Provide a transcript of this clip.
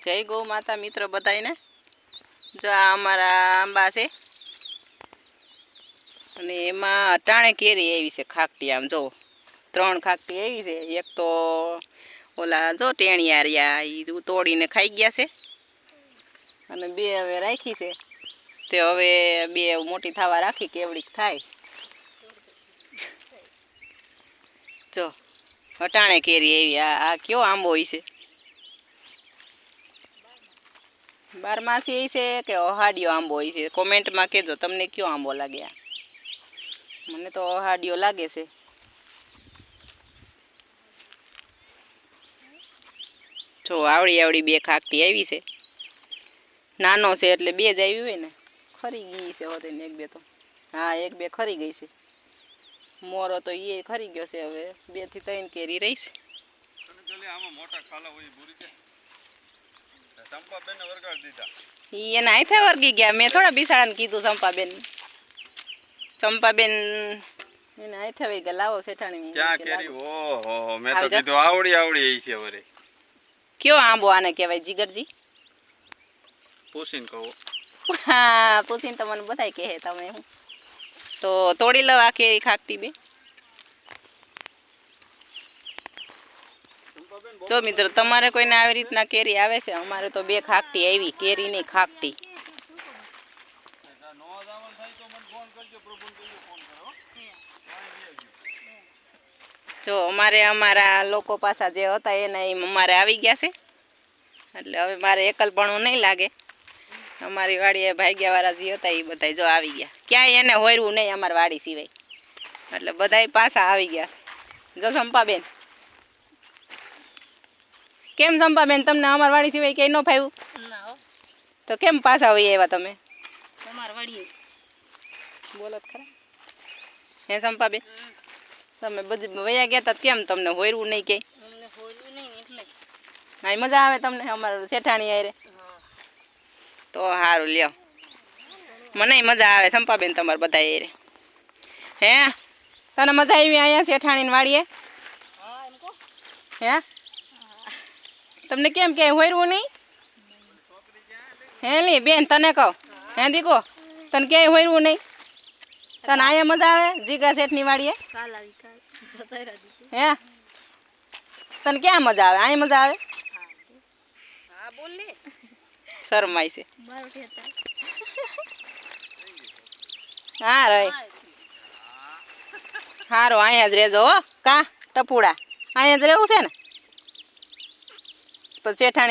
જય ગૌ માતા મિત્રો બધાને। જો આ અમારા આંબા છે અને એમાં અટાણે કેરી આવી છે ખાકટી। આમ જો 3 ખાકટી આવી છે। એક તો ઓલા જો ટેણિયા રહ્યા ઈ તોડીને ખાઈ ગયા છે અને 2 હવે રાખી છે। તે હવે 2 મોટી થવા રાખી કેવડીક થાય। જો અટાણે કેરી આવી। આ કયો આંબો હોય છે? બારમાસી છે કે ઓહાડિયો આંબો હોય છે? કોમેન્ટમાં કહેજો તમને કયો આંબો લાગે। મને તો ઓહાડિયો લાગે છે। જો આવડી આવડી 2 ખાકટી આવી છે। નાનો છે એટલે 2 જ આવી હોય ને। ખરી ગઈ છે હોતે ને 1-2 તો। હા 1-2 ખરી ગઈ છે। મોરો તો એ ખરી ગયો છે। હવે 2 થી 3 કેરી રહી છે। એને આથે વર્ગી ગયા। મેં થોડા બિસાડાને કીધું ચંપાબેન એને આથે વઈ ગયા। લાવો શેઠાણી ક્યાં કેરી? ઓહો મેં તો કીધું આવડી આવડી છે વરે। કયો આંબો આને કહેવાય જીગરજી? પૂછીને કહો। હા પૂછીને તો મને બધાય કહે તમે હું તો તોડી લો આ કેરી ખાકટી 2। જો મિત્રો તમારે કોઈને આવી રીતના કેરી આવે છે? અમારે તો 2 ખાકટી આવી। કેરી નહીં ખાકટી। જો અમારા લોકો પાછા જે હતા એના અમારે આવી ગયા છે એટલે હવે મારે એકલપણું નહીં લાગે। અમારી વાડીએ ભાગ્યા વાળા જે હતા એ બધા જો આવી ગયા। ક્યાંય એને હોયરું નહીં અમારી વાડી સિવાય એટલે બધાય પાછા આવી ગયા। જો સંપાબેન કેમ? સંપાબેન તમને અમારી વાડી સિવાય ક્યાંય ન ફાવ્યું? તો કેમ પાછા હોય એવા તમે? બોલો ખરા હે સંપાબેન? તમે બધી વયા ગયા તા કેમ તમને હોયરું નહીં ક્યાંય? હા મજા આવે તમને અમારું શેઠાણી આરે? તો સારું લ્યો મને મજા આવે સંપાબેન તમારે બધા આરે। હે તને મજા આવી અહીંયા શેઠાણીની વાડીએ? હે તમને કેમ ક્યાંય હોયરું નહીં? હે લી બેન તને કહો હે દીકો તને ક્યાંય હોયરું નહીં? તને અહીંયા મજા આવે જીગા શેઠની વાડીએ? હે તને ક્યાં મજા આવે? અહીંયા મજા આવે? હા બોલ લે શરમાય છે। હા રે હારો અહીંયા જ રહેજો હો કા ટપુડા અહીંયા જ રહેવું છે ને? પછી શેઠાણી